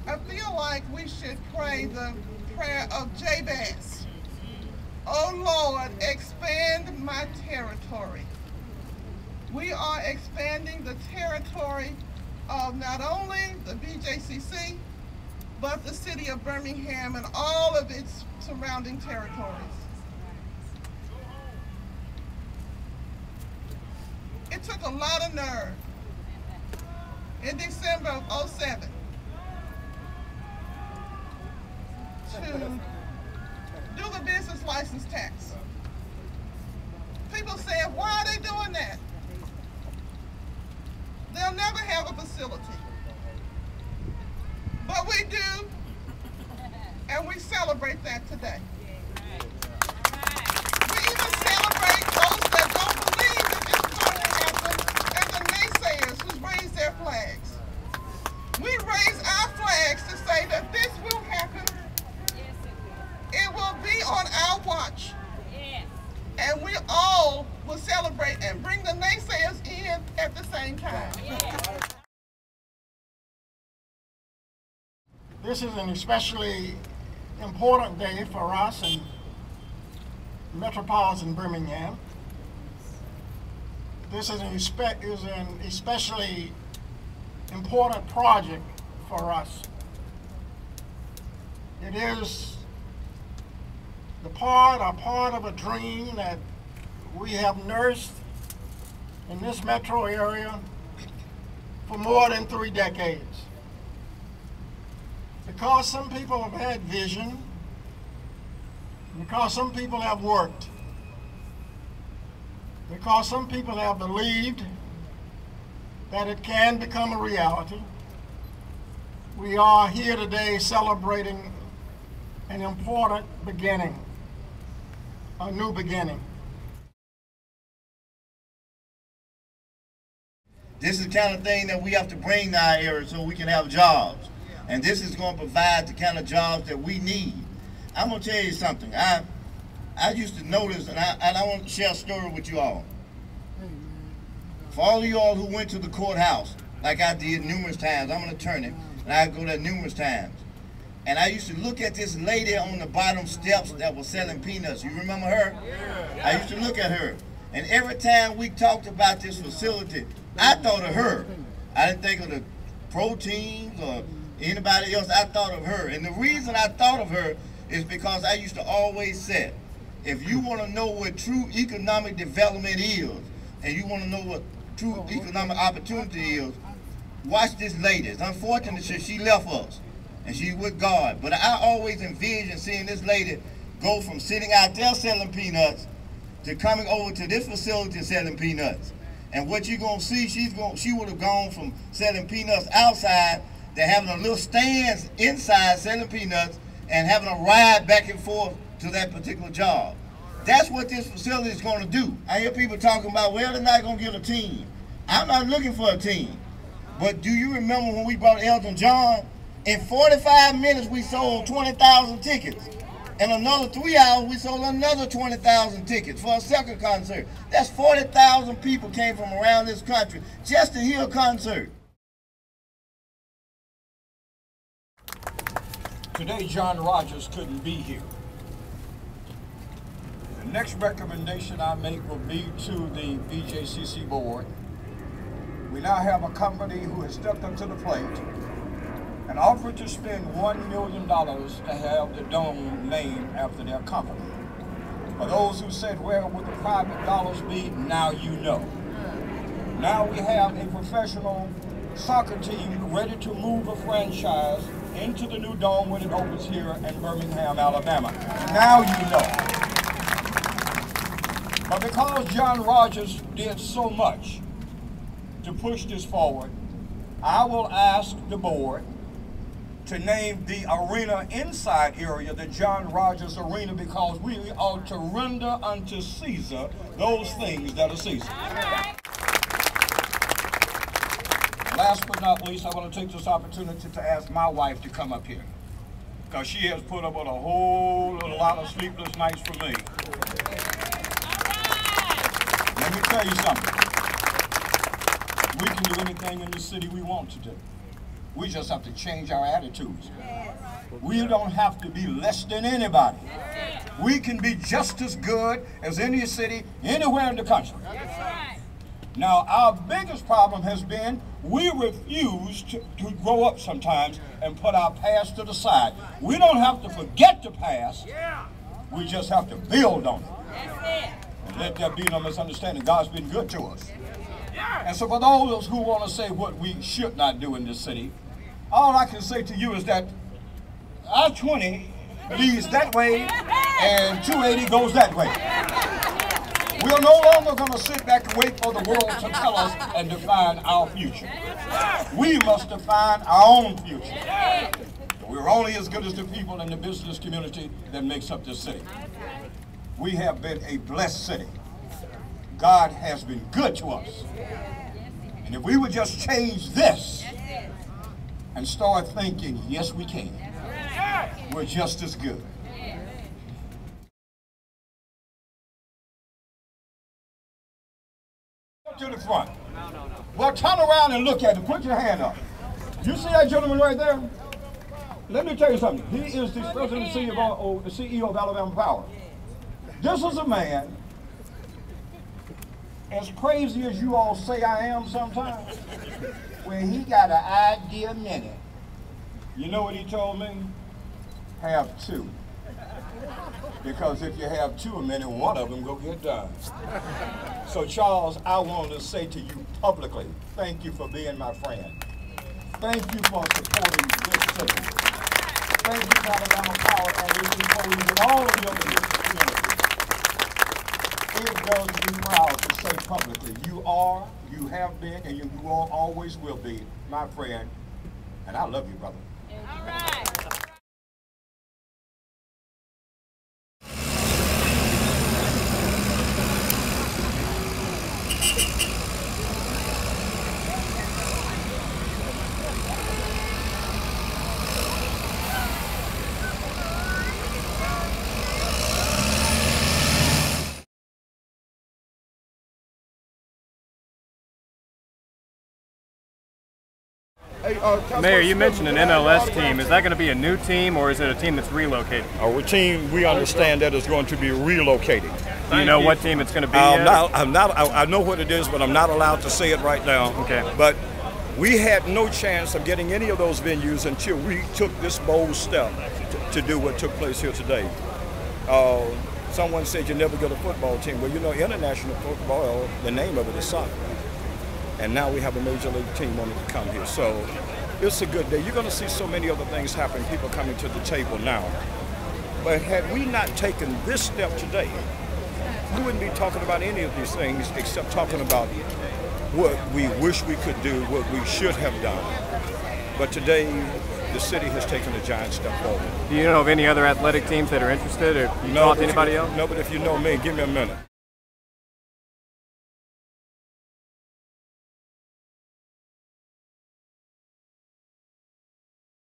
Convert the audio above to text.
I feel like we should pray the prayer of Jabez. Oh Lord, expand my territory. We are expanding the territory of not only the BJCC, but the city of Birmingham and all of its surrounding territories. It took a lot of nerve in December of '07 to do the business license tax. People said, why are they doing that? They'll never have a facility. But we do, and we celebrate that today. We even celebrate those that don't believe that this is going to happen and the naysayers who raise their flags. We raise our flags to say that this will happen. It will be on our watch. And we all will celebrate and bring the naysayers in at the same time. This is an especially important day for us in metropolitan Birmingham. This is an especially important project for us. It is a part of a dream that we have nursed in this metro area for more than 3 decades. Because some people have had vision, because some people have worked, because some people have believed that it can become a reality, we are here today celebrating an important beginning, a new beginning. This is the kind of thing that we have to bring to our area so we can have jobs. And this is going to provide the kind of jobs that we need. I'm going to tell you something. I used to notice, and I want to share a story with you all. For all of you all who went to the courthouse, like I did numerous times, I'm an attorney, and I go there numerous times. And I used to look at this lady on the bottom steps that was selling peanuts. You remember her? Yeah. I used to look at her. And every time we talked about this facility, I thought of her. I didn't think of the proteins or anybody else. I thought of her. And the reason I thought of her is because I used to always say, if you want to know what true economic development is, and you want to know what true economic opportunity is, watch this lady. It's unfortunate that she left us, and she's with God. But I always envision seeing this lady go from sitting out there selling peanuts to coming over to this facility selling peanuts. And what you're going to see, she would have gone from selling peanuts outside to having a little stands inside selling peanuts and having a ride back and forth to that particular job. That's what this facility is going to do. I hear people talking about, well, they're not going to get a team. I'm not looking for a team. But do you remember when we brought Elton John? In 45 minutes, we sold 20,000 tickets. In another 3 hours, we sold another 20,000 tickets for a second concert. That's 40,000 people came from around this country just to hear a concert. Today, John Rodgers couldn't be here. The next recommendation I make will be to the BJCC board. We now have a company who has stepped up to the plate and offered to spend $1 million to have the dome named after their company. For those who said, where would the private dollars be, now you know. Now we have a professional soccer team ready to move a franchise into the new dome when it opens here in Birmingham, Alabama. Now you know. But because John Rodgers did so much to push this forward, I will ask the board to name the arena inside area the John Rodgers Arena, because we ought to render unto Caesar those things that are Caesar. Last but not least, I want to take this opportunity to ask my wife to come up here, because she has put up with a whole lot of sleepless nights for me. Let me tell you something. We can do anything in this city we want to do. We just have to change our attitudes. We don't have to be less than anybody. We can be just as good as any city anywhere in the country. Now, our biggest problem has been we refuse to grow up sometimes and put our past to the side. We don't have to forget the past. We just have to build on it. And let there be no misunderstanding. God's been good to us. And so for those who want to say what we should not do in this city, all I can say to you is that I-20 leads that way and 280 goes that way. We're no longer going to sit back and wait for the world to tell us and define our future. We must define our own future. We're only as good as the people in the business community that makes up this city. We have been a blessed city. God has been good to us. And if we would just change this and start thinking, yes, we can, we're just as good. To the front. Well, turn around and look at it. Put your hand up. You see that gentleman right there? Let me tell you something. He is the president and CEO of Alabama Power. This is a man, as crazy as you all say I am sometimes, when he got an idea a minute. You know what he told me? Have two. Because if you have two a minute, one of them go get done. So Charles, I want to say to you publicly, thank you for being my friend. Thank you for supporting this city. Thank you for Alabama Power and its employees and all of your community. It does me proud to say publicly, you are, you have been, and you always will be my friend. And I love you, brother. All right. Mayor, you mentioned an MLS team. Is that going to be a new team, or is it a team that's relocated? Our team, we understand that is going to be relocating. Do you know what team it's going to be? I know what it is, but I'm not allowed to say it right now. Okay. But we had no chance of getting any of those venues until we took this bold step to do what took place here today. Someone said you never get a football team. Well, you know, international football, the name of it is soccer. And now we have a major league team wanting to come here. So it's a good day. You're going to see so many other things happen, people coming to the table now. But had we not taken this step today, we wouldn't be talking about any of these things except talking about what we wish we could do, what we should have done. But today, the city has taken a giant step forward. Do you know of any other athletic teams that are interested, or you talk to anybody else? No, but if you know me, give me a minute.